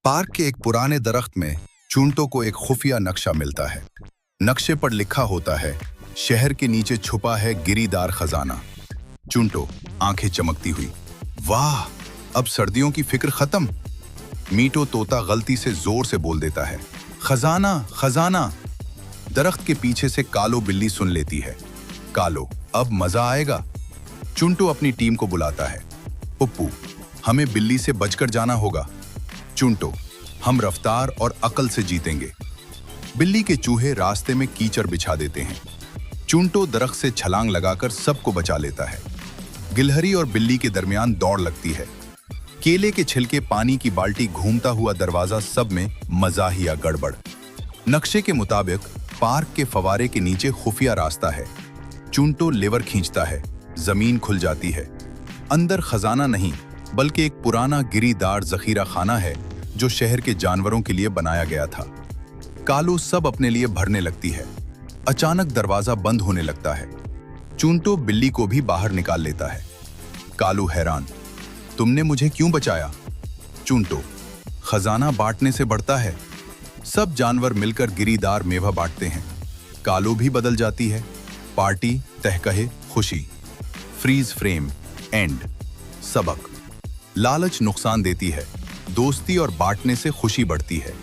Park के एक पुराने दरख्त में चूंटो को एक खुफिया नक्शा मिलता है। नक्शे पर लिखा होता है, शहर के नीचे छुपा है गिरीदार खजाना। चूंटो आंखें चमकती हुई, वाह, अब सर्दियों की फिक्र खत्म। मीठो तोता गलती से जोर से बोल देता है, खजाना खजाना। दरख्त के पीछे से कालो बिल्ली सुन लेती है, कालो, अब मजा आएगा। चूंटो अपनी टीम को बुलाता है, पुप्पू, हमें बिल्ली से बचकर जाना होगा। चूंटो, हम रफ्तार और अकल से जीतेंगे। बिल्ली के चूहे रास्ते में कीचड़ बिछा देते हैं। चूंटो दरख्त से छलांग लगाकर सबको बचा लेता है। गिलहरी और बिल्ली के दरमियान दौड़ लगती है। केले के छिलके, पानी की बाल्टी, घूमता हुआ दरवाजा, सब में मजाहिया गड़बड़। नक्शे के मुताबिक पार्क के फवारे के नीचे खुफिया रास्ता है। चूंटो लेवर खींचता है, जमीन खुल जाती है। अंदर खजाना नहीं बल्कि एक पुराना गिरीदार जखीरा खाना है जो शहर के जानवरों के लिए बनाया गया था। कालू सब अपने लिए भरने लगती है। अचानक दरवाजा बंद होने लगता है। चूंटो बिल्ली को भी बाहर निकाल लेता है। कालू हैरान, तुमने मुझे क्यों बचाया? चूंटो, खजाना बांटने से बढ़ता है। सब जानवर मिलकर गिरीदार मेवा बांटते हैं। कालू भी बदल जाती है। पार्टी, तहकहे, खुशी। Freeze frame, end. सबक, लालच नुकसान देती है, दोस्ती और बांटने से खुशी बढ़ती है।